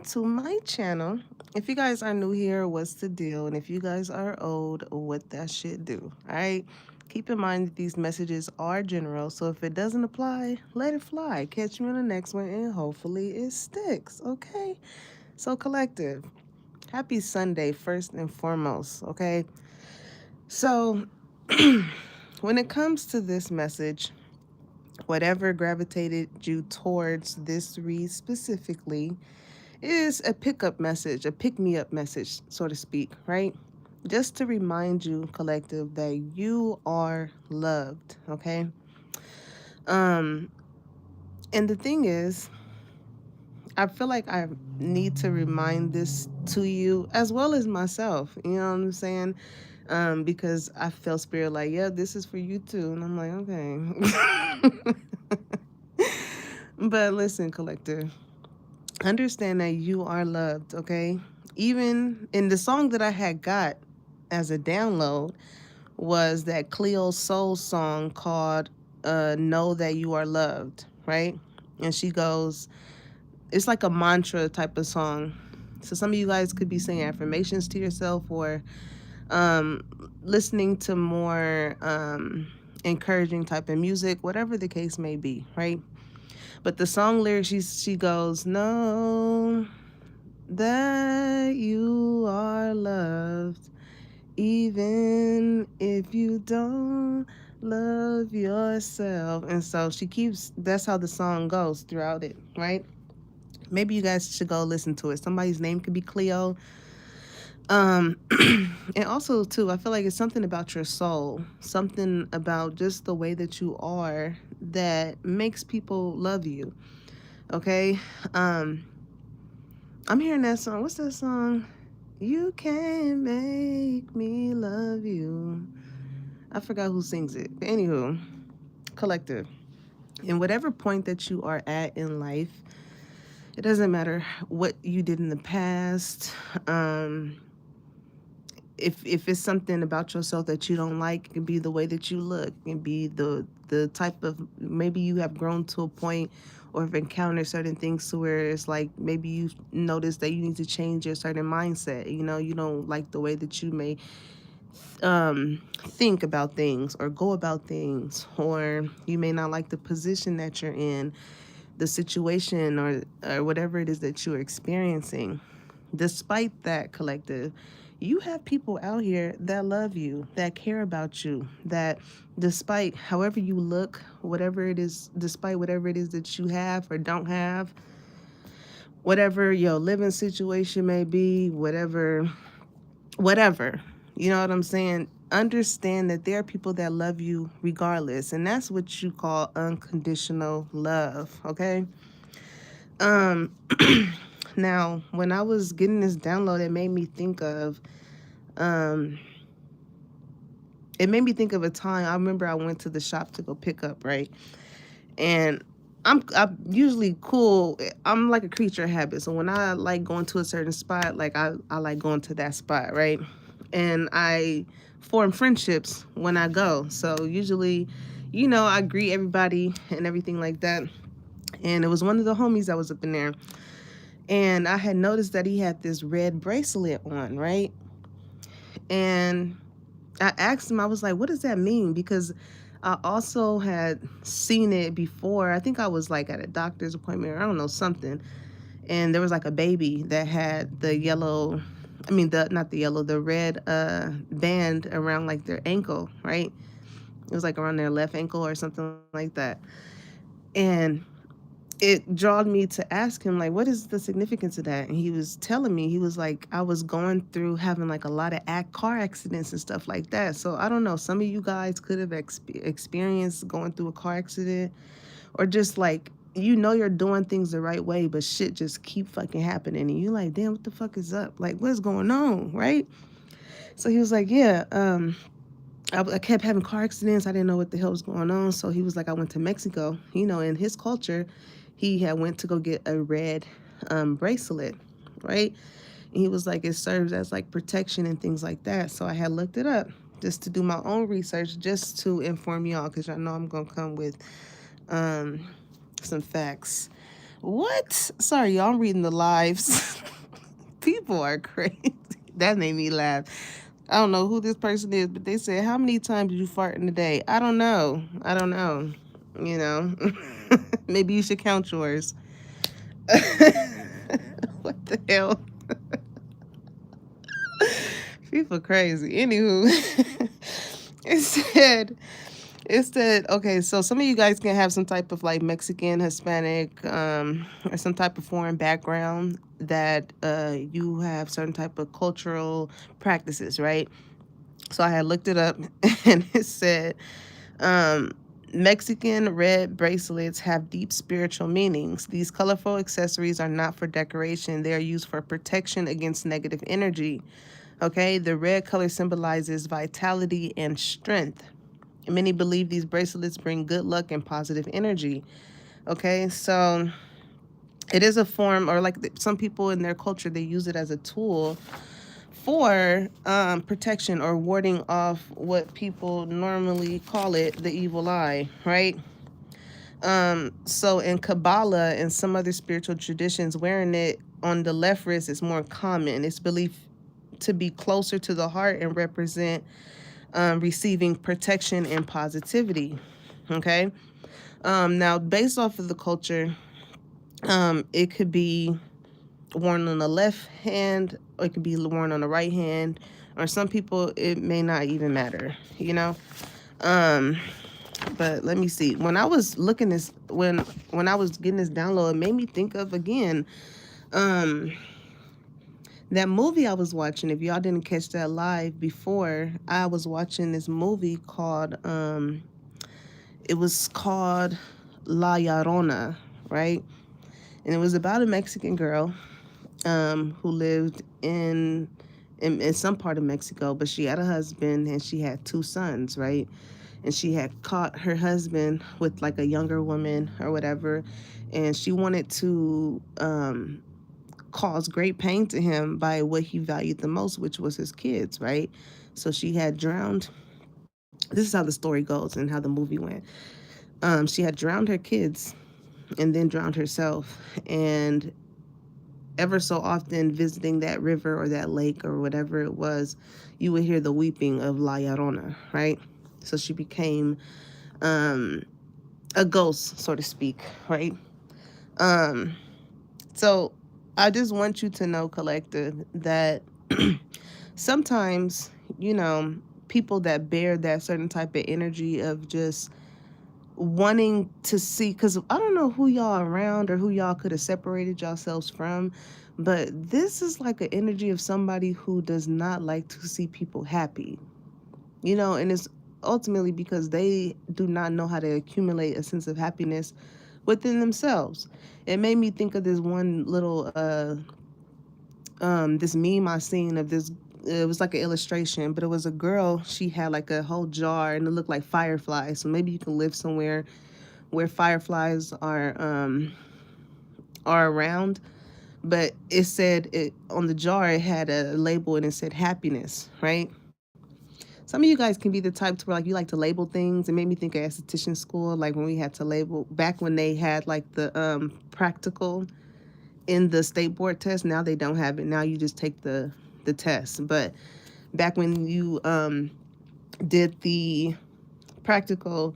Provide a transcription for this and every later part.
to my channel. If you guys are new here, what's the deal? And if you guys are old, what that shit do? All right. Keep in mind that these messages are general, so if it doesn't apply, let it fly. Catch me on the next one, and hopefully it sticks. Okay. So, collective, happy Sunday, first and foremost. Okay. So, when it comes to this message, whatever gravitated you towards this read specifically is a pickup message, a pick me up message, so to speak, right? Just to remind you, collective, that you are loved, okay? Um, and the thing is, I feel like I need to remind this to you as well as myself, you know what I'm saying? Because I feel spirit like, yeah, this is for you too. And I'm like, okay. But listen, collective, understand that you are loved, okay? Even in the song that I had got as a download was that Cleo Soul song called Know That You Are Loved, right? And she goes, it's like a mantra type of song. So some of you guys could be saying affirmations to yourself or um, listening to more encouraging type of music, whatever the case may be, right? But the song lyrics, she goes, "Know that you are loved, even if you don't love yourself." And so she keeps, that's how the song goes throughout it, right? Maybe you guys should go listen to it. Somebody's name could be Cleo. Um, and also too, I feel like it's something about your soul, something about just the way that you are that makes people love you. Okay. Um, I'm hearing that song. What's that song? You can make me love you. I forgot who sings it. But anywho, collective. In whatever point that you are at in life, it doesn't matter what you did in the past. If it's something about yourself that you don't like, it can be the way that you look, it can be the type of, maybe you have grown to a point or have encountered certain things to where it's like maybe you notice that you need to change your certain mindset. You know, you don't like the way that you may think about things or go about things, or you may not like the position that you're in, the situation, or whatever it is that you're experiencing. Despite that, collective, you have people out here that love you, that care about you, that despite however you look, whatever it is, despite whatever it is that you have or don't have, whatever your living situation may be, whatever, you know what I'm saying? Understand that there are people that love you regardless, and that's what you call unconditional love, okay? Um, now, when I was getting this download, um, it made me think of a time. I remember I went to the shop to go pick up, right? And I'm usually cool. I'm like a creature of habit. So when I like going to a certain spot, like I like going to that spot, right? And I form friendships when I go. So usually, I greet everybody and everything like that. And it was one of the homies that was up in there. And I had noticed that he had this red bracelet on, right? And I asked him, I was like, what does that mean? Because I also had seen it before. I think I was like at a doctor's appointment or I don't know, something. And there was like a baby that had the yellow, I mean, not the yellow, the red band around like their ankle, right? It was like around their left ankle or something like that. And it drawed me to ask him, like, what is the significance of that? And he was telling me, he was like, I was going through having like a lot of car accidents and stuff like that. So I don't know, some of you guys could have experienced going through a car accident, or just like, you're doing things the right way, but shit just keep fucking happening. And you're like, damn, what the fuck is up? Like, what's going on? Right? So he was like, yeah, I kept having car accidents. I didn't know what the hell was going on. So he was like, I went to Mexico. In his culture, he had went to go get a red bracelet, right? And he was like, it serves as like protection and things like that. So I had looked it up just to do my own research, just to inform y'all, because y'all know I'm gonna come with um, some facts. What? Sorry, y'all. I'm reading the lives. People are crazy. That made me laugh. I don't know who this person is, but they said, "How many times did you fart in a day?" I don't know. I don't know. You know, maybe you should count yours. What the hell? People crazy. Anywho, it said okay, so some of you guys can have some type of like Mexican, Hispanic, or some type of foreign background that you have certain type of cultural practices, right? So I had looked it up and it said um, Mexican red bracelets have deep spiritual meanings. These colorful accessories are not for decoration, they are used for protection against negative energy. Okay, the red color symbolizes vitality and strength. Many believe these bracelets bring good luck and positive energy. Okay, so it is a form, or like some people in their culture, they use it as a tool for protection or warding off what people normally call it the evil eye, right? So in Kabbalah and some other spiritual traditions, wearing it on the left wrist is more common. It's believed to be closer to the heart and represent receiving protection and positivity. Okay. Now, based off of the culture, it could be worn on the left hand, or it could be worn on the right hand, or some people it may not even matter, you know. Um, but let me see. When I was looking this, when I was getting this download, it made me think of again, um, that movie I was watching. If y'all didn't catch that live before, I was watching this movie called it was called La Llorona, right? And it was about a Mexican girl who lived in some part of Mexico, but she had a husband and she had two sons, right? And she had caught her husband with like a younger woman or whatever, and she wanted to cause great pain to him by what he valued the most, which was his kids, right? So she had drowned. This is how the story goes and how the movie went. She had drowned her kids and then drowned herself. And ever so often visiting that river or that lake or whatever it was, you would hear the weeping of La Llorona, right? So she became a ghost, so to speak, right? Um, so I just want you to know, collective, that sometimes, you know, people that bear that certain type of energy of just wanting to see, because I don't know who y'all around or who y'all could have separated yourselves from, but this is like an energy of somebody who does not like to see people happy, you know, and it's ultimately because they do not know how to accumulate a sense of happiness within themselves. It made me think of this one little this meme I seen of this. It was like an illustration, but it was a girl. She had like a whole jar, and it looked like fireflies. So maybe you can live somewhere where fireflies are around. But it said it on the jar. It had a label, and it said happiness, right? Some of you guys can be the type to where like you like to label things. It made me think of esthetician school, like when we had to label back when they had like the practical in the state board test. Now they don't have it. Now you just take the test. But back when you did the practical,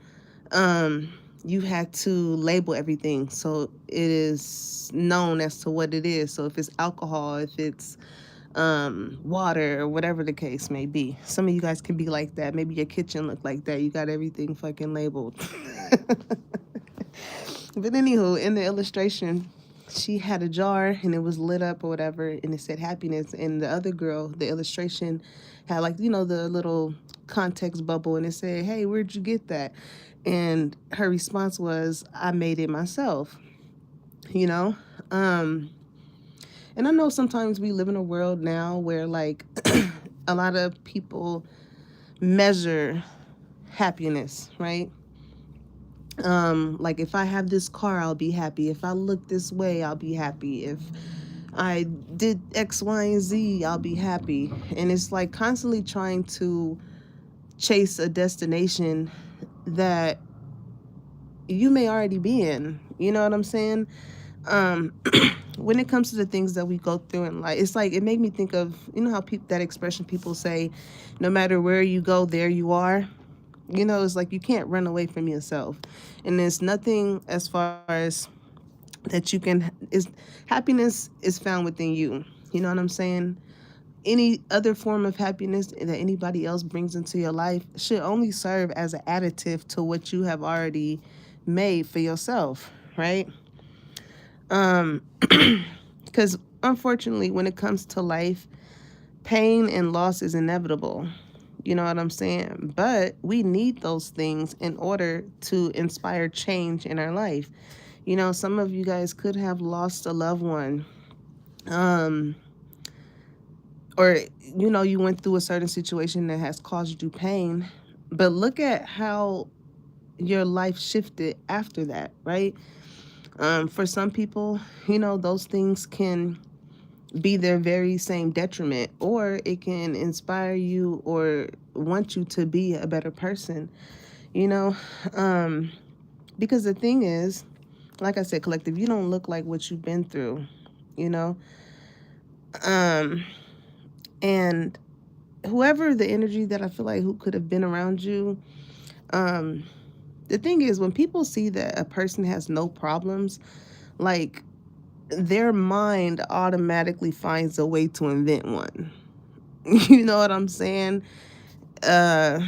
you had to label everything so it is known as to what it is. So if it's alcohol, if it's water, or whatever the case may be. Some of you guys can be like that. Maybe your kitchen look like that. You got everything fucking labeled. But anywho, in the illustration, she had a jar and it was lit up or whatever, and it said happiness. And the other girl, the illustration had like, you know, the little context bubble, and it said, "Hey, where'd you get that?" And her response was, "I made it myself." You know? And I know sometimes we live in a world now where like a lot of people measure happiness, right? Like if I have this car, I'll be happy. If I look this way, I'll be happy. If I did X, Y, and Z, I'll be happy. And it's like constantly trying to chase a destination that you may already be in. You know what I'm saying? um when it comes to the things that we go through in life, it's like it made me think of, how people, that expression people say, no matter where you go, there you are. It's like you can't run away from yourself, and there's nothing as far as that you can is happiness is found within you. You know what I'm saying? Any other form of happiness that anybody else brings into your life should only serve as an additive to what you have already made for yourself, right? um because unfortunately, when it comes to life, pain and loss is inevitable. You know what I'm saying? But we need those things in order to inspire change in our life. Some of you guys could have lost a loved one, um, or, you went through a certain situation that has caused you pain. But look at how your life shifted after that, right? For some people, those things can be their very same detriment, or it can inspire you or want you to be a better person, you know? Um, because the thing is, like I said, collective, you don't look like what you've been through, you know? Um, and whoever the energy that I feel like who could have been around you, um, the thing is, when people see that a person has no problems, like, their mind automatically finds a way to invent one. You know what I'm saying? Uh,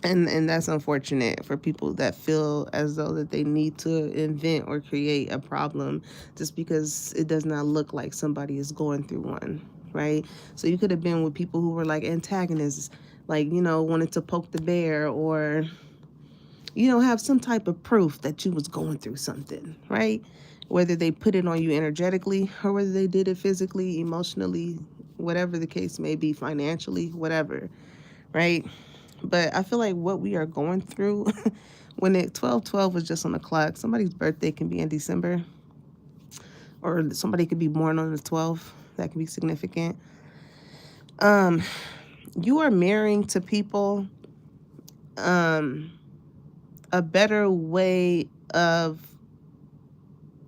and that's unfortunate for people that feel as though that they need to invent or create a problem just because it does not look like somebody is going through one, right? So you could have been with people who were like antagonists, like, wanted to poke the bear, or, have some type of proof that you was going through something, right? Whether they put it on you energetically, or whether they did it physically, emotionally, whatever the case may be, financially, whatever, right? But I feel like what we are going through, when it 12/12 was just on the clock, somebody's birthday can be in December, or somebody could be born on the 12th. That can be significant. Um, you are mirroring to people um, a better way of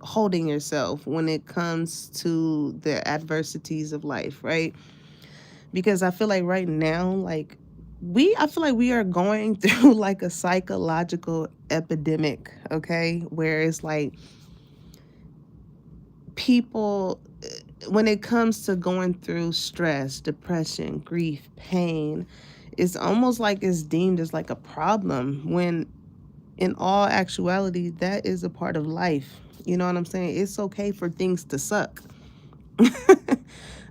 holding yourself when it comes to the adversities of life, right? Because I feel like right now, like, I feel like we are going through like a psychological epidemic, okay? Where it's like people, when it comes to going through stress, depression, grief, pain, it's almost like it's deemed as like a problem, when in all actuality, that is a part of life. You know what I'm saying? It's okay for things to suck.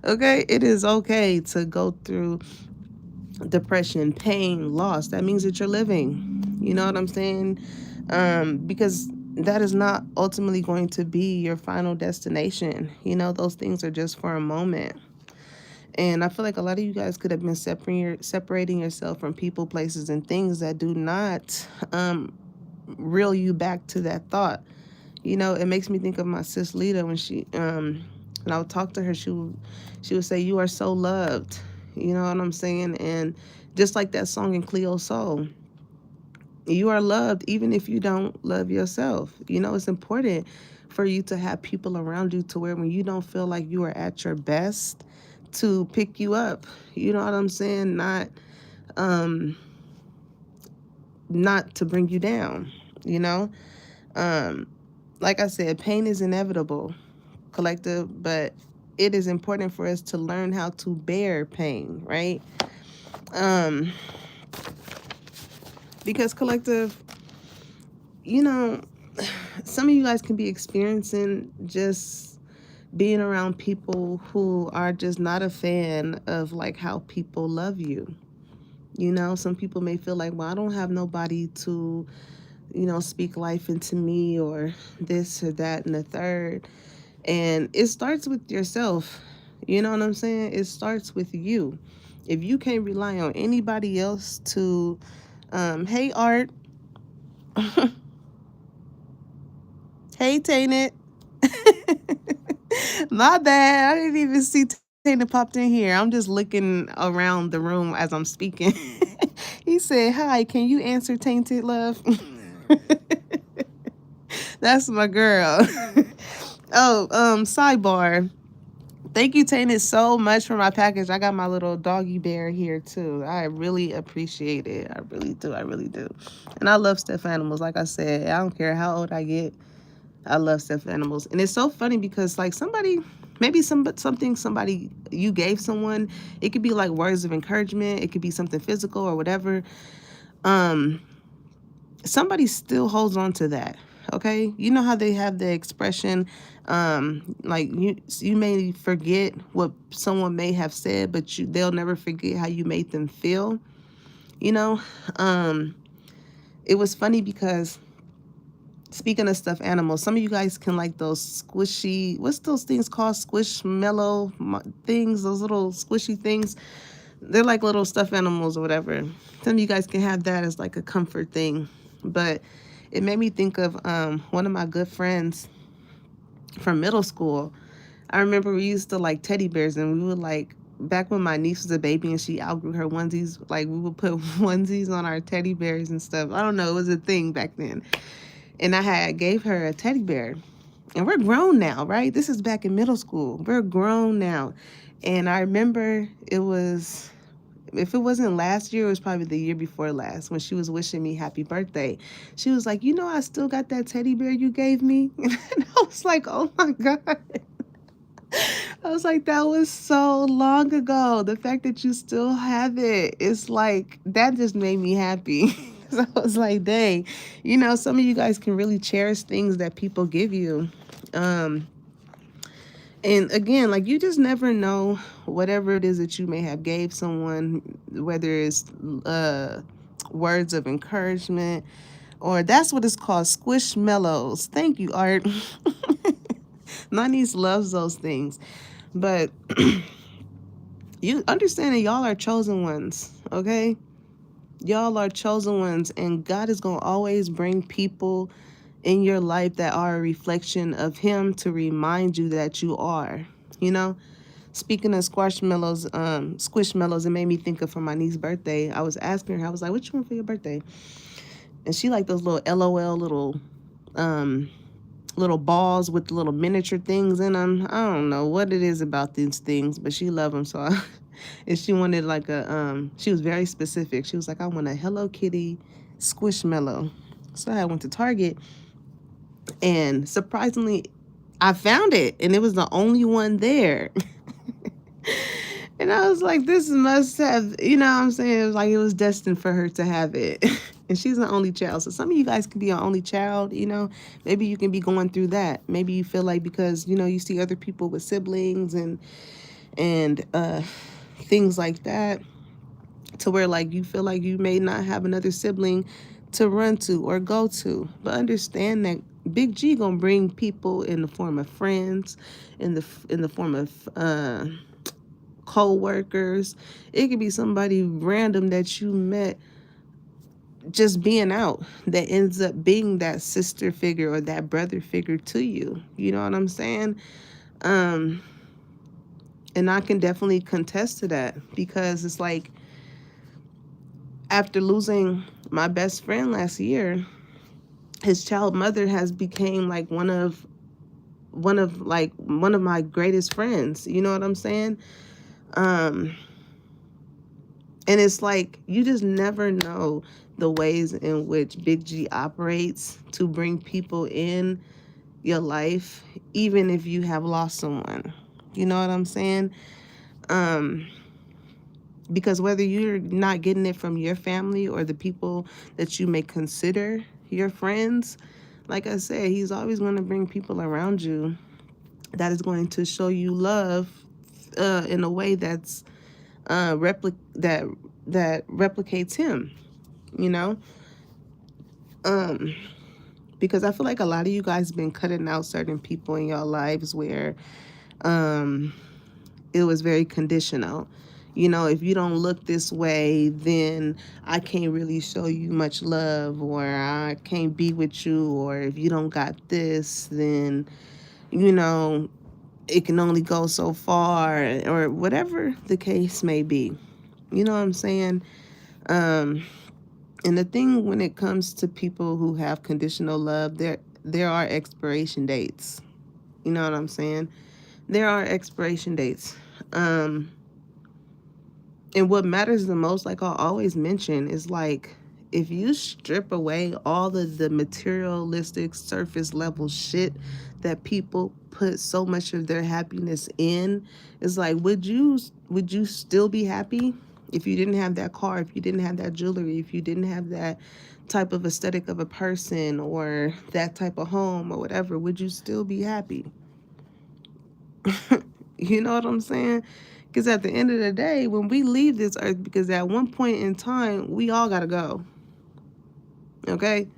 Okay? It is okay to go through depression, pain, loss. That means that you're living. You know what I'm saying? Because that is not ultimately going to be your final destination. Those things are just for a moment. And I feel like a lot of you guys could have been separating yourself from people, places, and things that do not reel you back to that thought. It makes me think of my sis Lita, when I would talk to her, she would say, "You are so loved." You know what I'm saying? And just like that song in Cleo Soul, you are loved even if you don't love yourself. It's important for you to have people around you to where when you don't feel like you are at your best, to pick you up. You know what I'm saying? Um not to bring you down, you know? Um like I said, pain is inevitable, collective, but it is important for us to learn how to bear pain, right? Um because collective, you know, some of you guys can be experiencing just being around people who are just not a fan of like how people love you. Some people may feel like, well, I don't have nobody to, speak life into me, or this or that and the third. And it starts with yourself. You know what I'm saying? It starts with you. If you can't rely on anybody else to, hey, Art. Hey, Tainted. My bad. I didn't even see Tainted popped in here. I'm just looking around the room as I'm speaking. He said, "Hi, can you answer, Tainted Love?" That's my girl. Oh, sidebar. Thank you, Tainted, so much for my package. I got my little doggy bear here too. I really appreciate it. I really do. I really do. And I love stuffed animals. Like I said, I don't care how old I get. I love stuffed animals. And it's so funny because like somebody, maybe something somebody you gave someone, it could be like words of encouragement, it could be something physical or whatever. Um, somebody still holds on to that. Okay, you know how they have the expression, like you may forget what someone may have said, but they'll never forget how you made them feel. You know, um, it was funny because speaking of stuffed animals, some of you guys can like those squishy, what's those things called? Squishmallow things, those little squishy things. They're like little stuffed animals or whatever. Some of you guys can have that as like a comfort thing. But it made me think of one of my good friends from middle school. I remember we used to like teddy bears, and we would like, back when my niece was a baby and she outgrew her onesies, like we would put onesies on our teddy bears and stuff. I don't know, it was a thing back then. And I had gave her a teddy bear. And we're grown now, right? This is back in middle school. We're grown now. And I remember it was, if it wasn't last year, it was probably the year before last when she was wishing me happy birthday. She was like, you know, I still got that teddy bear you gave me. And I was like, oh my God. I was like, that was so long ago. The fact that you still have it, it's like, that just made me happy. So I was like, dang, you know, some of you guys can really cherish things that people give you. Um, and again, like you just never know whatever it is that you may have gave someone, whether it's words of encouragement, or that's what it's called, squishmallows. Thank you, Art. My niece loves those things. But you understand that y'all are chosen ones, okay? Y'all are chosen ones, and God is going to always bring people in your life that are a reflection of Him to remind you that you are, you know? Speaking of squishmallows, it made me think of for my niece's birthday. I was asking her, I was like, what you want for your birthday? And she liked those little LOL um, little balls with little miniature things in them. I don't know what it is about these things, but she loved them. So, and she wanted like she was very specific. She was like, I want a Hello Kitty squishmallow. So I went to Target, and surprisingly, I found it, and it was the only one there. And I was like, this must have, you know what I'm saying? It was like it was destined for her to have it. And she's an only child. So some of you guys could be an only child, you know. Maybe you can be going through that. Maybe you feel like because, you know, you see other people with siblings and things like that, to where like you feel like you may not have another sibling to run to or go to. But understand that Big G gonna bring people in the form of friends, in the form of co-workers. It could be somebody random that you met just being out that ends up being that sister figure or that brother figure to you. You know what I'm saying? Um, and I can definitely contest to that, because it's like after losing my best friend last year, his child mother has became like one of my greatest friends. You know what I'm saying? Um, and it's like you just never know the ways in which Big G operates to bring people in your life, even if you have lost someone. You know what I'm saying? Um, because whether you're not getting it from your family or the people that you may consider your friends, like I said, he's always going to bring people around you that is going to show you love in a way that's that replicates him, you know. Because I feel like a lot of you guys have been cutting out certain people in your lives where it was very conditional. You know, if you don't look this way, then I can't really show you much love, or I can't be with you, or if you don't got this, then, you know, it can only go so far, or whatever the case may be. You know what I'm saying? And the thing when it comes to people who have conditional love, there are expiration dates. You know what I'm saying? There are expiration dates. Um, and what matters the most, like I always mention, is like if you strip away all of the materialistic surface level shit that people put so much of their happiness in, it's like would you still be happy if you didn't have that car, if you didn't have that jewelry, if you didn't have that type of aesthetic of a person or that type of home or whatever? Would you still be happy? You know what I'm saying? Because at the end of the day, when we leave this earth, because at one point in time, we all got to go. Okay?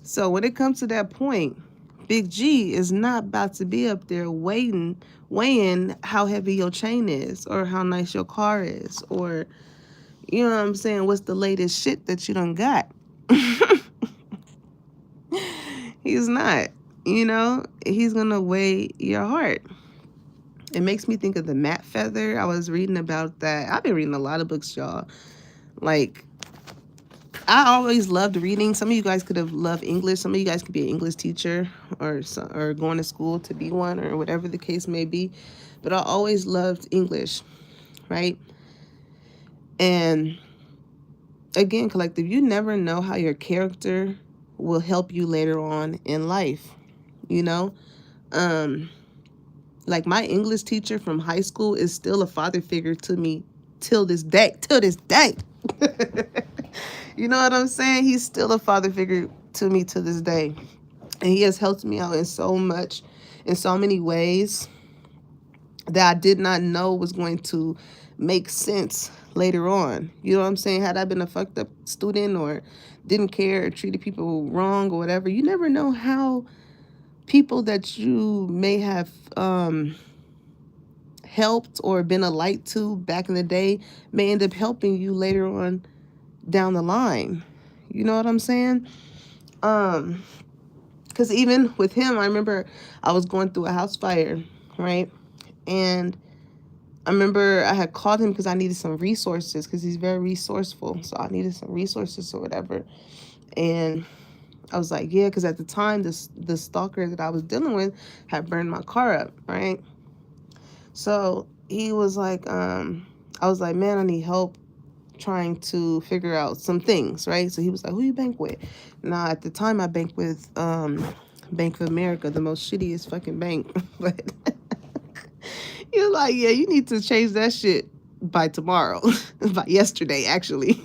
So when it comes to that point, Big G is not about to be up there weighing how heavy your chain is or how nice your car is or, you know what I'm saying, what's the latest shit that you done got. He's not. You know, he's going to weigh your heart. It makes me think of the Matt Feather. I was reading about that. I've been reading a lot of books, y'all. Like, I always loved reading. Some of you guys could have loved English. Some of you guys could be an English teacher or going to school to be one or whatever the case may be. But I always loved English, right? And again, collective, you never know how your character will help you later on in life, you know? Like my English teacher from high school is still a father figure to me till this day. You know what I'm saying? He's still a father figure to me to this day. And he has helped me out in so many ways that I did not know was going to make sense later on. You know what I'm saying? Had I been a fucked up student or didn't care or treated people wrong or whatever, you never know how people that you may have helped or been a light to back in the day may end up helping you later on down the line. You know what I'm saying? Because even with him, I remember I was going through a house fire, right? And I remember I had called him because I needed some resources because he's very resourceful. So I needed some resources or whatever. And I was like, yeah, because at the time, the stalker that I was dealing with had burned my car up, right? So he was like, I was like, man, I need help trying to figure out some things, right? So he was like, who you bank with? Now, at the time, I banked with Bank of America, the most shittiest fucking bank. But he was like, yeah, you need to change that shit by tomorrow, by yesterday, actually.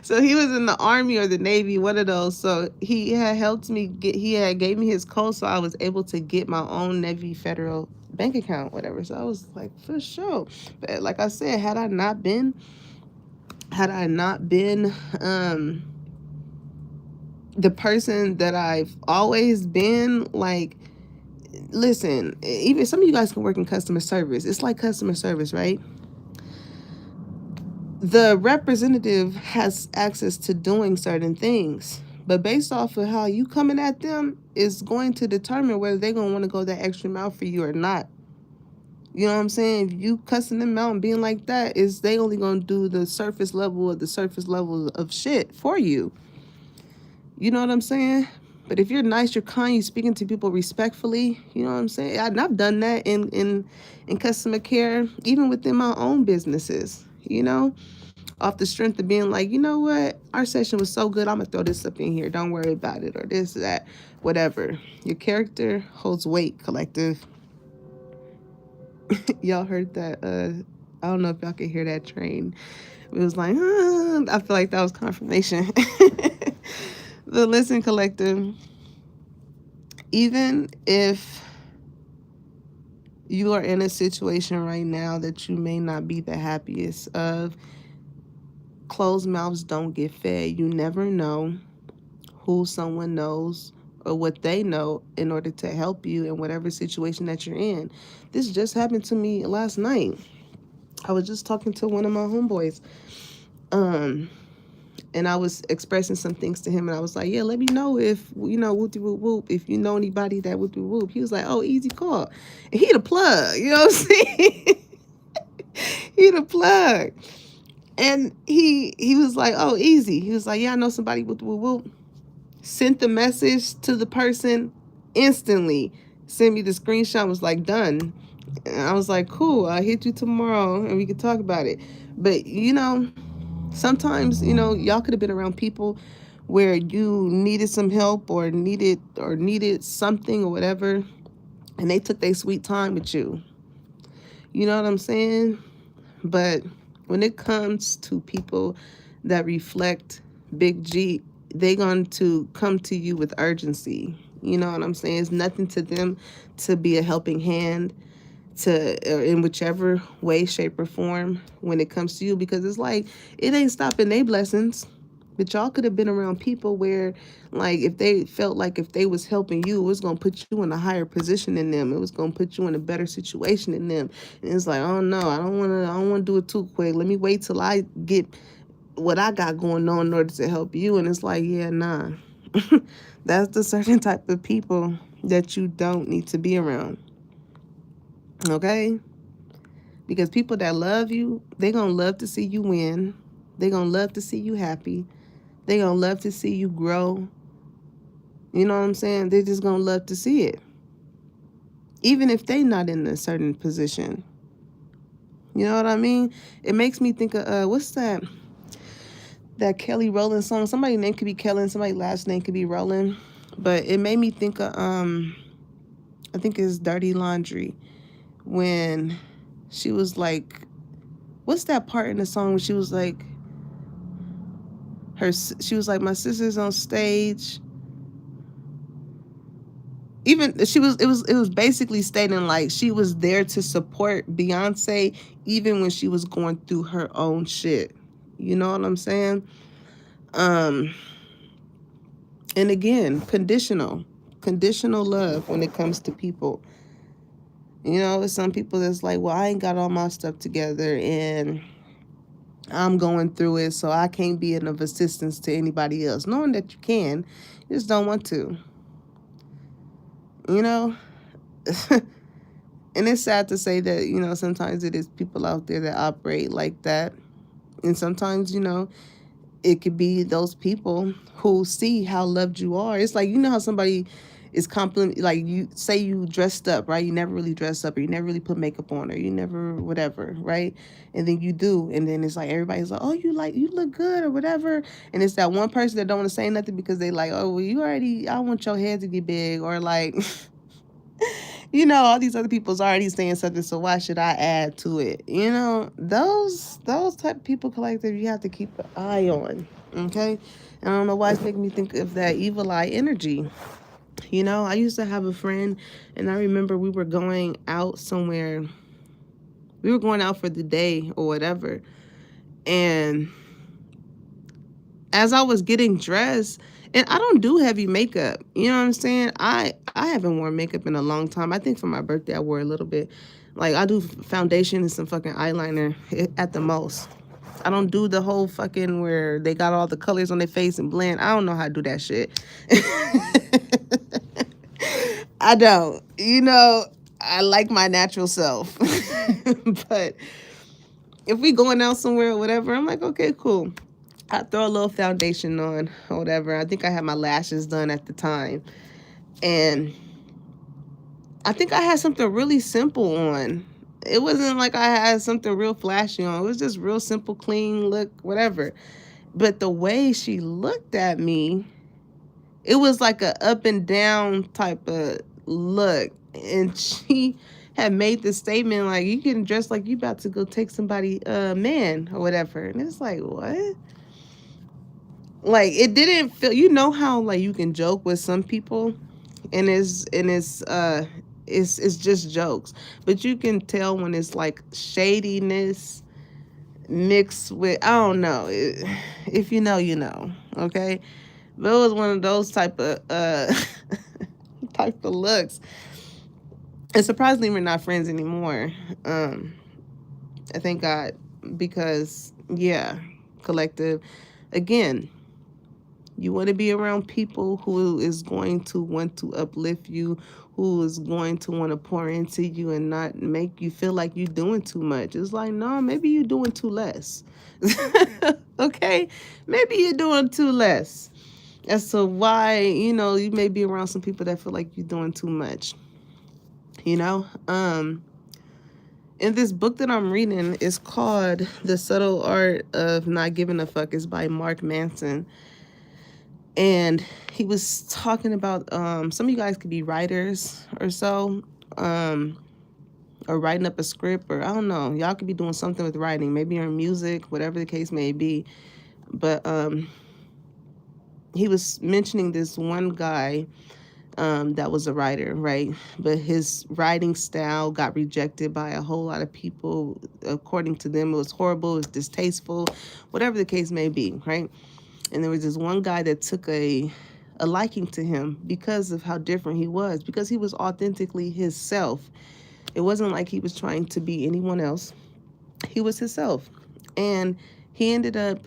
So he was in the Army or the Navy, one of those. So he had helped me he had gave me his code so I was able to get my own Navy Federal bank account, whatever. So I was like, for sure. But like I said, had I not been the person that I've always been, like, listen, even some of you guys can work in customer service. It's like customer service, right? The representative has access to doing certain things, but based off of how you coming at them is going to determine whether they're going to want to go that extra mile for you or not. You know what I'm saying? If you cussing them out and being like that, is they only going to do the surface level of shit for you. You know what I'm saying? But if you're nice, you're kind, you're speaking to people respectfully, you know what I'm saying? I've done that in customer care, even within my own businesses, you know? Off the strength of being like, you know what, our session was so good, I'm gonna throw this up in here, don't worry about it, or this, that, whatever. Your character holds weight, collective. Y'all heard that? I don't know if y'all can hear that train. It was like, I feel like that was confirmation. But listen, collective, even if you are in a situation right now that you may not be the happiest of, closed mouths don't get fed. You never know who someone knows or what they know in order to help you in whatever situation that you're in. This just happened to me last night. I was just talking to one of my homeboys. And I was expressing some things to him, and I was like, yeah, let me know if, you know, whoop whoop whoop, if you know anybody that whoop whoop. He was like, oh, easy call. And he the plug, you know what I'm saying? He the plug. And he was like, oh, easy. He was like, yeah, I know somebody, whoop whoop whoop. Sent the message to the person instantly. Sent me the screenshot, was like, done. And I was like, cool, I'll hit you tomorrow and we can talk about it. But, sometimes, y'all could have been around people where you needed some help or needed something or whatever, and they took their sweet time with you. You know what I'm saying? But when it comes to people that reflect Big G, they going to come to you with urgency. You know what I'm saying? It's nothing to them to be a helping hand to in whichever way, shape, or form when it comes to you, because it's like it ain't stopping their blessings. But y'all could have been around people where, like, if they felt like if they was helping you, it was gonna put you in a higher position than them. It was gonna put you in a better situation than them. And it's like, oh no, I don't wanna do it too quick. Let me wait till I get what I got going on in order to help you. And it's like, yeah, nah. That's the certain type of people that you don't need to be around. Okay? Because people that love you, they gonna love to see you win. They gonna love to see you happy. They gonna love to see you grow. You know what I'm saying? They're just gonna love to see it. Even if they not in a certain position. You know what I mean? It makes me think of what's that Kelly Rowland song? Somebody's name could be Kelly and somebody's last name could be Rowland. But it made me think of I think it's Dirty Laundry, when she was like, what's that part in the song when she was like, she was like, my sister's on stage. Even it was basically stating like she was there to support Beyonce even when she was going through her own shit. You know what I'm saying? Um and again, conditional love when it comes to people. Some people that's like, well, I ain't got all my stuff together and I'm going through it, so I can't be of assistance to anybody else. Knowing that you can, you just don't want to. You know? And it's sad to say that, sometimes it is people out there that operate like that. And sometimes, it could be those people who see how loved you are. It's like, how somebody is compliment, like you say you dressed up, right? You never really dress up, or you never really put makeup on, or you never whatever, right? And then you do, and then it's like everybody's like, oh, you look good or whatever. And it's that one person that don't want to say nothing because they like, oh, well, I want your head to get big, or like all these other people's already saying something, so why should I add to it? Those type of people collective, you have to keep an eye on. Okay? And I don't know why it's making me think of that evil eye energy. I used to have a friend, and I remember we were going out somewhere. We were going out for the day or whatever. And as I was getting dressed, and I don't do heavy makeup. You know what I'm saying? I haven't worn makeup in a long time. I think for my birthday I wore a little bit. Like, I do foundation and some fucking eyeliner at the most. I don't do the whole fucking where they got all the colors on their face and blend. I don't know how to do that shit. I don't. I like my natural self. But if we going out somewhere or whatever, I'm like, okay, cool. I throw a little foundation on or whatever. I think I had my lashes done at the time. And I think I had something really simple on. It wasn't like I had something real flashy on. It was just real simple, clean look, whatever. But the way she looked at me, it was like a up and down type of look. And she had made the statement like, you getting dressed like you about to go take somebody man or whatever. And it's like, what? Like, it didn't feel, how like you can joke with some people and it's just jokes, but you can tell when it's like shadiness mixed with, I don't know, if you know, okay? But it was one of those type of type of looks. And surprisingly, we're not friends anymore. I thank God, because yeah, collective, again, you want to be around people who is going to want to uplift you, who is going to want to pour into you and not make you feel like you're doing too much. It's like, no, maybe you're doing too less. Okay? Maybe you're doing too less. as to why, you may be around some people that feel like you're doing too much, you know? In this book that I'm reading, it's called The Subtle Art of Not Giving a Fuck. It's by Mark Manson. And he was talking about some of you guys could be writers or so, or writing up a script, or I don't know. Y'all could be doing something with writing. Maybe you're in music, whatever the case may be. But he was mentioning this one guy that was a writer, right? But his writing style got rejected by a whole lot of people. According to them, it was horrible, it was distasteful, whatever the case may be, right? And there was this one guy that took a liking to him because of how different he was, because he was authentically himself. It wasn't like he was trying to be anyone else. He was himself. And he ended up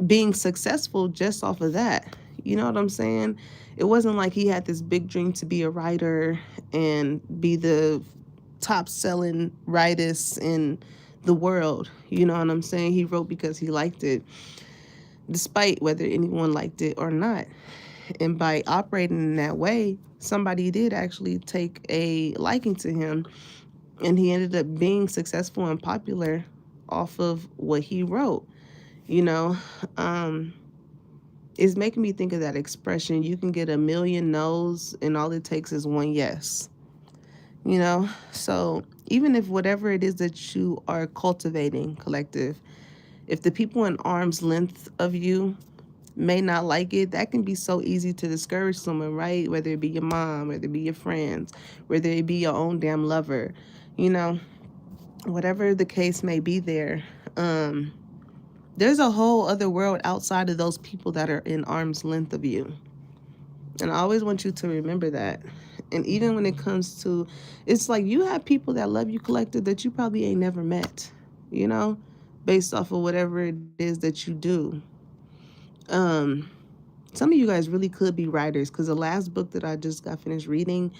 being successful just off of that. You know what I'm saying? It wasn't like he had this big dream to be a writer and be the top selling writers in the world. You know what I'm saying? He wrote because he liked it, despite whether anyone liked it or not. And by operating in that way, somebody did actually take a liking to him, and he ended up being successful and popular off of what he wrote. You know, it's making me think of that expression, you can get a million no's and all it takes is one yes. So even if whatever it is that you are cultivating, collective, if the people in arm's length of you may not like it, that can be so easy to discourage someone, right? Whether it be your mom, whether it be your friends, whether it be your own damn lover, you know, whatever the case may be there. There's a whole other world outside of those people that are in arm's length of you. And I always want you to remember that. And even when it comes to, it's like you have people that love you, collective, that you probably ain't never met, you know, based off of whatever it is that you do. Some of you guys really could be writers, because the last book that I just got finished reading,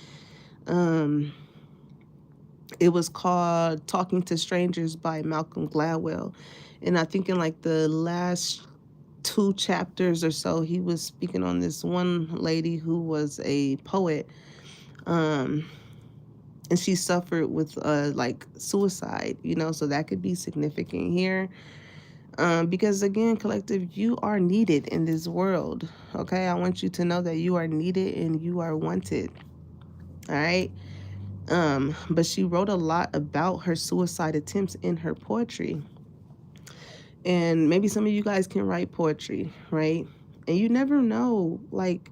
it was called Talking to Strangers by Malcolm Gladwell. And I think in like the last 2 chapters or so, he was speaking on this one lady who was a poet. And she suffered with like suicide, so that could be significant here. Because again, collective, you are needed in this world. Okay, I want you to know that you are needed and you are wanted. All right. But she wrote a lot about her suicide attempts in her poetry. And maybe some of you guys can write poetry, right? And you never know, like,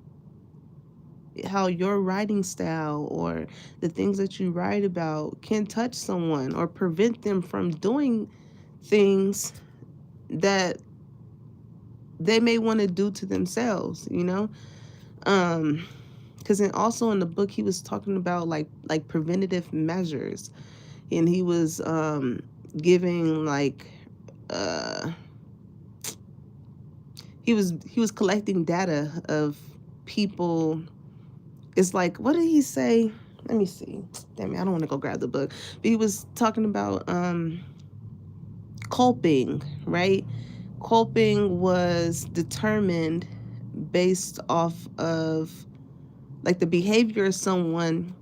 how your writing style or the things that you write about can touch someone or prevent them from doing things that they may want to do to themselves, because also in the book he was talking about like preventative measures, and he was giving like he was collecting data of people. It's like, what did he say? Let me see. Damn it, I don't want to go grab the book. But he was talking about coping, right? Coping was determined based off of like the behavior of someone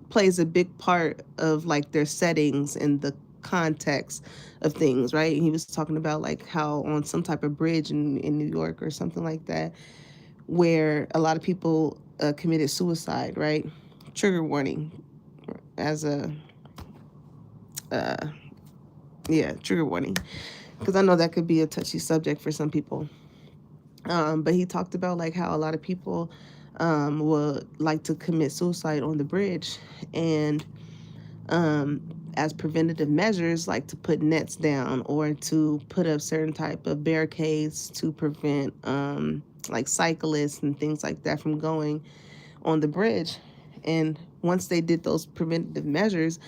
plays a big part of like their settings and the context of things, right? And he was talking about like how on some type of bridge in New York or something like that, where a lot of people committed suicide, right? Trigger warning as a, trigger warning, because I know that could be a touchy subject for some people. But he talked about like how a lot of people would like to commit suicide on the bridge, and as preventative measures, like to put nets down or to put up certain type of barricades to prevent like cyclists and things like that from going on the bridge. And once they did those preventative measures,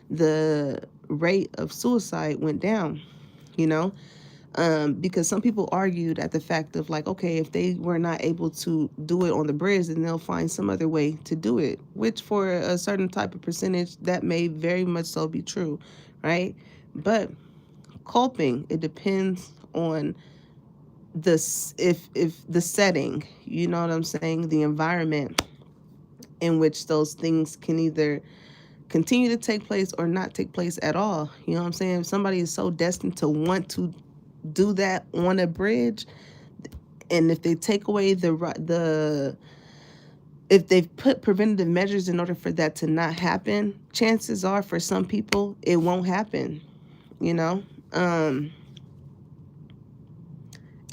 the rate of suicide went down, because some people argued at the fact of like, okay, if they were not able to do it on the bridge, then they'll find some other way to do it, which for a certain type of percentage, that may very much so be true, right? But coping, it depends on this, if the setting, you know what I'm saying, the environment in which those things can either continue to take place or not take place at all. You know what I'm saying? If somebody is so destined to want to do that on a bridge, and if they take away the if they've put preventative measures in order for that to not happen, chances are for some people it won't happen, you know? And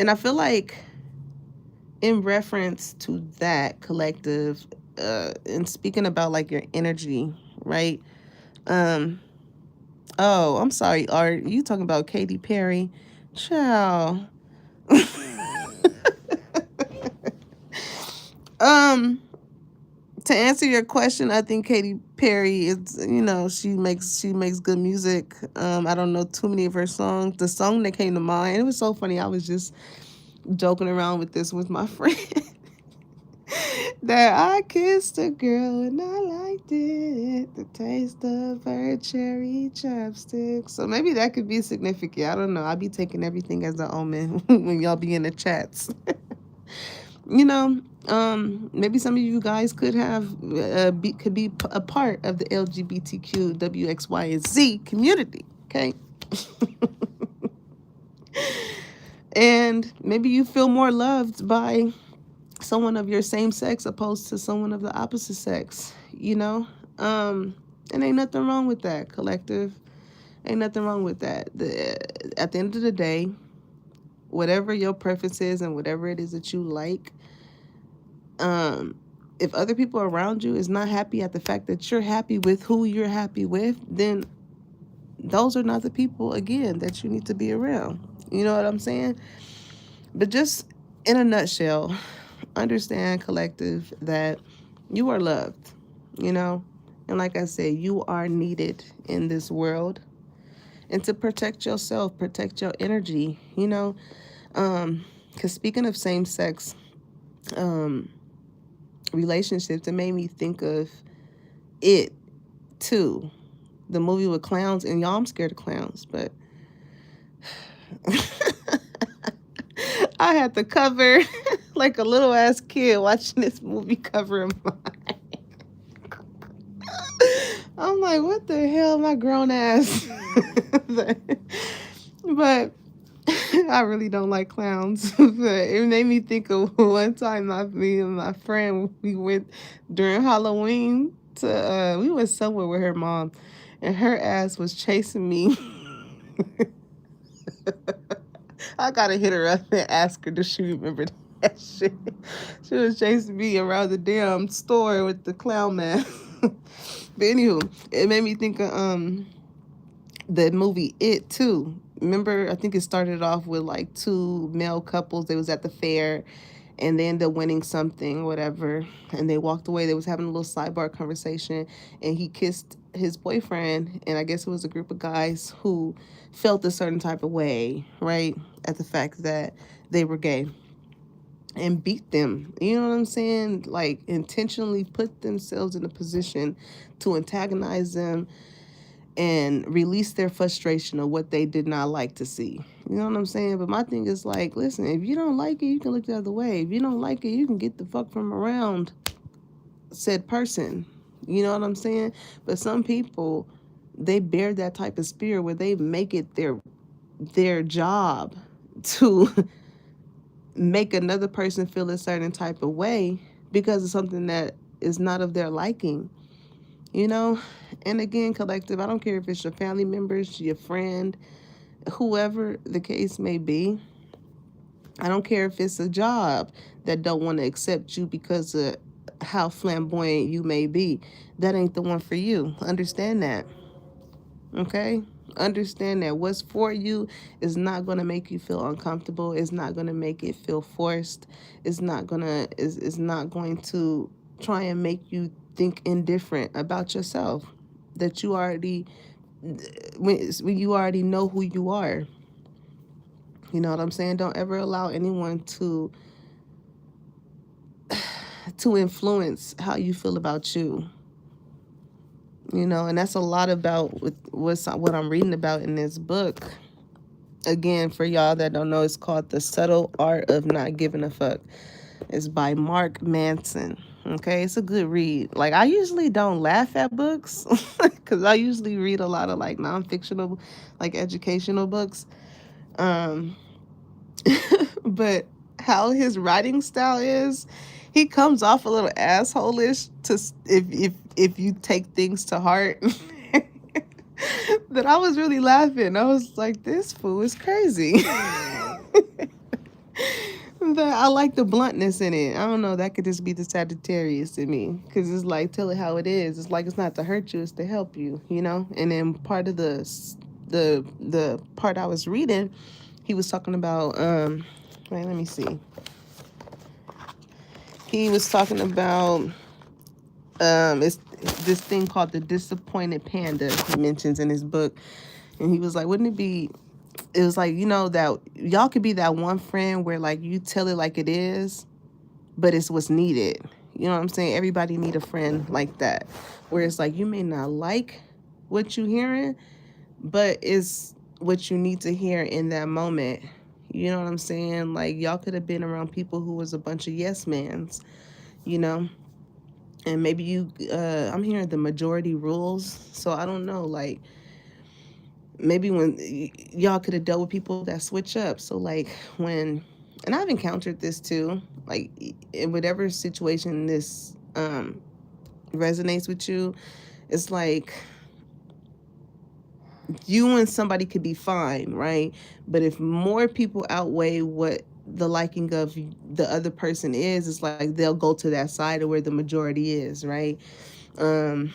I feel like in reference to that collective, and speaking about like your energy, right? Um, oh, I'm sorry, Art. You talking about Katy Perry? Ciao. um, to answer your question, I think Katy Perry is, she makes good music. I don't know too many of her songs. The song that came to mind, it was so funny. I was just joking around with this with my friend. That I kissed a girl and I liked it. The taste of her cherry chapstick. So maybe that could be significant. I don't know. I'll be taking everything as an omen when y'all be in the chats. you know, maybe some of you guys could have could be a part of the LGBTQ WXY and Z community. Okay. And maybe you feel more loved by someone of your same sex opposed to someone of the opposite sex, you know? And ain't nothing wrong with that, collective. Ain't nothing wrong with that. At the end of the day, whatever your preference is and whatever it is that you like, if other people around you is not happy at the fact that you're happy with who you're happy with, then those are not the people, again, that you need to be around. You know what I'm saying? But just in a nutshell, understand, collective, that you are loved, you know? And like I said, you are needed in this world. And to protect yourself, protect your energy, you know? Because speaking of same sex relationships, it made me think of It too, the movie with clowns. And y'all, I'm scared of clowns, but I had to cover like a little ass kid watching this movie covering mine. I'm like, what the hell, my grown ass? But I really don't like clowns. But it made me think of one time me and my friend, we went during Halloween to we went somewhere with her mom, and her ass was chasing me. I gotta hit her up and ask her, does she remember that shit? She was chasing me around the damn store with the clown mask. But anywho, it made me think of the movie It too. Remember, I think it started off with like two male couples. They was at the fair and they ended up winning something, whatever. And they walked away. They was having a little sidebar conversation, and he kissed his boyfriend. And I guess it was a group of guys who felt a certain type of way, right, at the fact that they were gay, and beat them. You know what I'm saying? Like intentionally put themselves in a position to antagonize them and release their frustration of what they did not like to see. You know what I'm saying? But my thing is like, listen, if you don't like it, you can look the other way. If you don't like it, you can get the fuck from around said person. You know what I'm saying? But some people, they bear that type of spirit where they make it their job to make another person feel a certain type of way because of something that is not of their liking. You know? And again, collective, I don't care if it's your family members, your friend, whoever the case may be. I don't care if it's a job that don't want to accept you because of how flamboyant you may be. That ain't the one for you. Understand that. Okay? Understand that what's for you is not going to make you feel uncomfortable. It's not going to make it feel forced. It's not going to try and make you think indifferent about yourself. That you already, when you already know who you are. You know what I'm saying? Don't ever allow anyone to influence how you feel about you. You know, and that's a lot about what I'm reading about in this book. Again, for y'all that don't know, it's called The Subtle Art of Not Giving a Fuck. It's by Mark Manson. Okay, it's a good read. Like, I usually don't laugh at books because I usually read a lot of like non-fictional, like educational books. Um, but how his writing style is, he comes off a little assholish if you take things to heart. That I was really laughing. I was like, this fool is crazy. I like the bluntness in it. I don't know. That could just be the Sagittarius in me, because it's like, tell it how it is. It's like, it's not to hurt you, it's to help you. You know. And then part of the part I was reading, he was talking about. Wait, let me see. He was talking about it's this thing called the disappointed panda. He mentions in his book, and he was like, wouldn't it be? It was like, that y'all could be that one friend where like you tell it like it is, but it's what's needed. You know what I'm saying? Everybody need a friend like that, where it's like you may not like what you hearing, but it's what you need to hear in that moment. You know what I'm saying? Like, y'all could have been around people who was a bunch of yes mans, you know. And maybe I'm hearing the majority rules, so I don't know. Like, maybe when y'all could have dealt with people that switch up. So like when, and I've encountered this too, like in whatever situation this resonates with you, it's like you and somebody could be fine, right? But if more people outweigh what the liking of the other person is, it's like they'll go to that side of where the majority is, right? um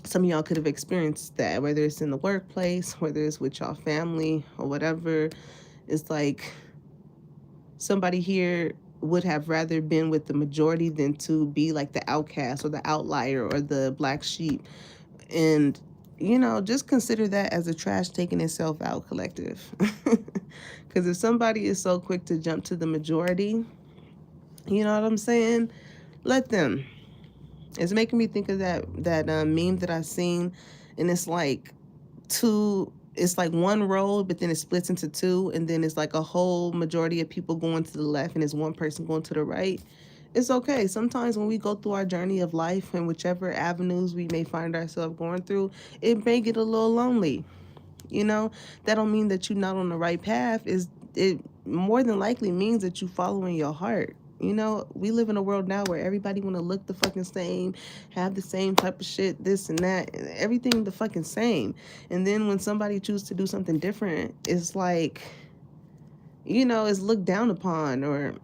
some of y'all could have experienced that, whether it's in the workplace, whether it's with y'all family or whatever. It's like somebody here would have rather been with the majority than to be like the outcast or the outlier or the black sheep. And just consider that as a trash taking itself out collective. Because if somebody is so quick to jump to the majority, you know what I'm saying, let them. It's making me think of that meme that I've seen, and it's like two. It's like one road, but then it splits into two, and then it's like a whole majority of people going to the left, and it's one person going to the right. It's okay. Sometimes when we go through our journey of life and whichever avenues we may find ourselves going through, it may get a little lonely. That don't mean that you're not on the right path. It more than likely means that you following your heart. We live in a world now where everybody want to look the fucking same, have the same type of shit, this and that, everything the fucking same. And then when somebody chooses to do something different, it's like, it's looked down upon or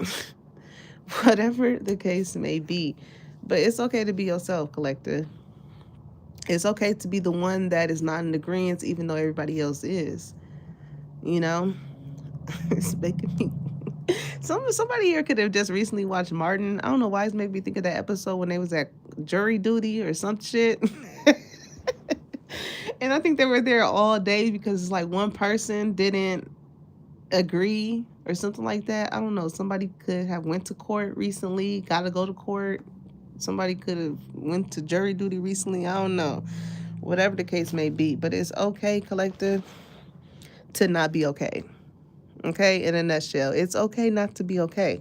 whatever the case may be. But it's okay to be yourself, collective. It's okay to be the one that is not in agreement, even though everybody else is. You know, it's making me. Somebody here could have just recently watched Martin. I don't know why it's making me think of that episode when they was at jury duty or some shit. And I think they were there all day because it's like one person didn't agree or something like that. I don't know. Somebody could have went to court recently, got to go to court. Somebody could have went to jury duty recently. I don't know. Whatever the case may be. But it's okay, collective, to not be okay. Okay? In a nutshell, it's okay not to be okay.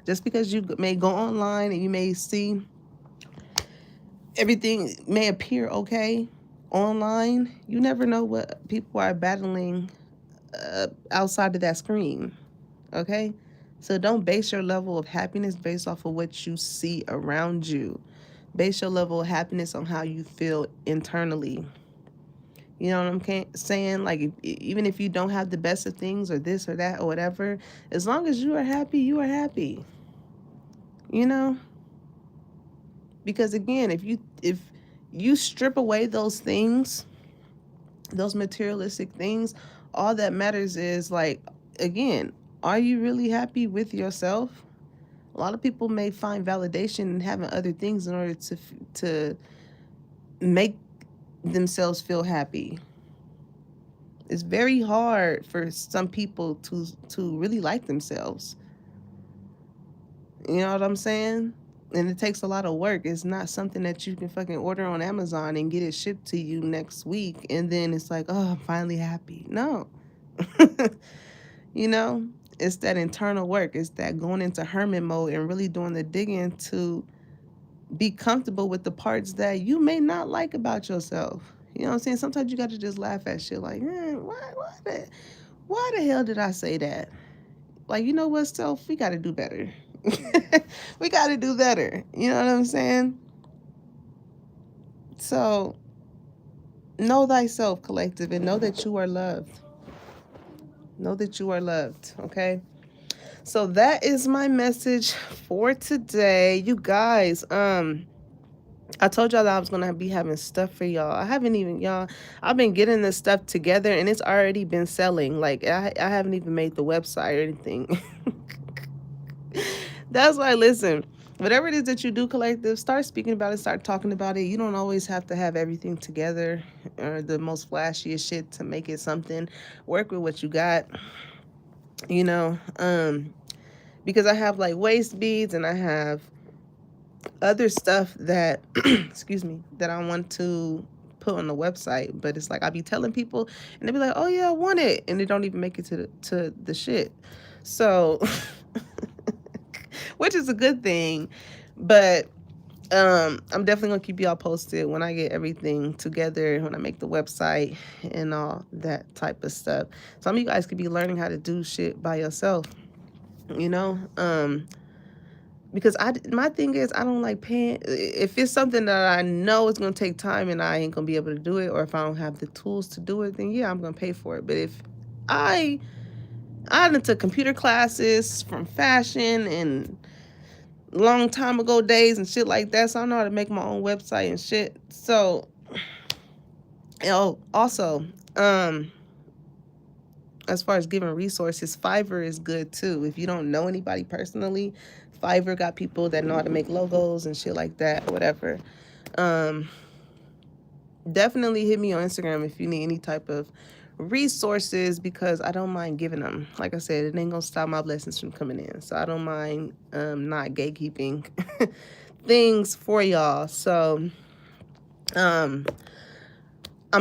Just because you may go online and you may see everything may appear okay online, you never know what people are battling outside of that screen. Okay? So don't base your level of happiness based off of what you see around you. Base your level of happiness on how you feel internally. You know what I'm saying? Like, even if you don't have the best of things or this or that or whatever, as long as you are happy, you are happy. You know? Because again, if you strip away those things, those materialistic things, all that matters is like, again, are you really happy with yourself? A lot of people may find validation in having other things in order to make themselves feel happy. It's very hard for some people to really like themselves. You know what I'm saying? And it takes a lot of work. It's not something that you can fucking order on Amazon and get it shipped to you next week and then it's like, oh, I'm finally happy. No. You know, it's that internal work. It's that going into hermit mode and really doing the digging to be comfortable with the parts that you may not like about yourself. You know what I'm saying? Sometimes you got to just laugh at shit like, why the hell did I say that? Like, you know what, self? We got to do better. We got to do better. You know what I'm saying? So, know thyself, collective, and know that you are loved. Know that you are loved, okay? So that is my message for today. You guys, I told y'all that I was gonna be having stuff for y'all. I haven't even y'all. I've been getting this stuff together, and it's already been selling. Like I haven't even made the website or anything. That's why. Listen, whatever it is that you do, collective, start speaking about it. Start talking about it. You don't always have to have everything together or the most flashiest shit to make it something. Work with what you got. You know, because I have like waist beads and I have other stuff that excuse me, that I want to put on the website, but it's like I be telling people and they be like, oh yeah, I want it, and they don't even make it to the shit. So which is a good thing, but I'm definitely gonna keep y'all posted when I get everything together, when I make the website and all that type of stuff. Some of you guys could be learning how to do shit by yourself, you know. Because my thing is I don't like paying if it's something that I know it's gonna take time and I ain't gonna be able to do it, or if I don't have the tools to do it, then yeah, I'm gonna pay for it. But if I I done took computer classes from fashion and long time ago days and shit like that, so I know how to make my own website and shit. So also, as far as giving resources, Fiverr is good too. If you don't know anybody personally, Fiverr got people that know how to make logos and shit like that, whatever. Um, Definitely hit me on Instagram if you need any type of resources, because I don't mind giving them. Like I said, it ain't gonna stop my blessings from coming in. So I don't mind not gatekeeping things for y'all. So I'm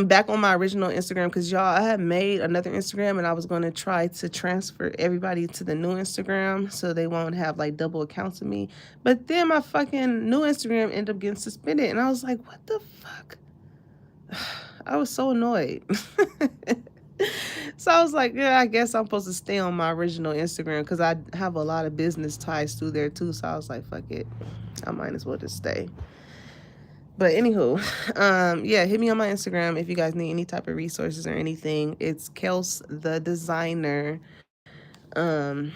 back on my original Instagram because y'all, I had made another Instagram and I was going to try to transfer everybody to the new Instagram so they won't have like double accounts of me. But then my fucking new Instagram ended up getting suspended and I was like, what the fuck? I was so annoyed. So I was like, yeah, I guess I'm supposed to stay on my original Instagram because I have a lot of business ties through there too. So I was like, fuck it. I might as well just stay. But anywho, yeah, hit me on my Instagram if you guys need any type of resources or anything. It's Kels the Designer. Um,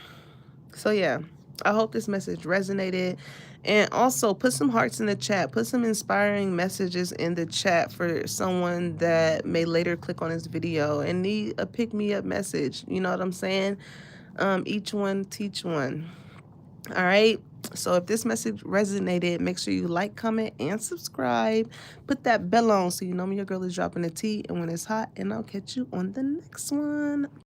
so yeah, I hope this message resonated. And also put some hearts in the chat. Put some inspiring messages in the chat for someone that may later click on this video and need a pick me up message. You know what I'm saying? Each one teach one. All right. So if this message resonated, make sure you like, comment, and subscribe. Put that bell on so you know when your girl is dropping the tea and when it's hot. And I'll catch you on the next one.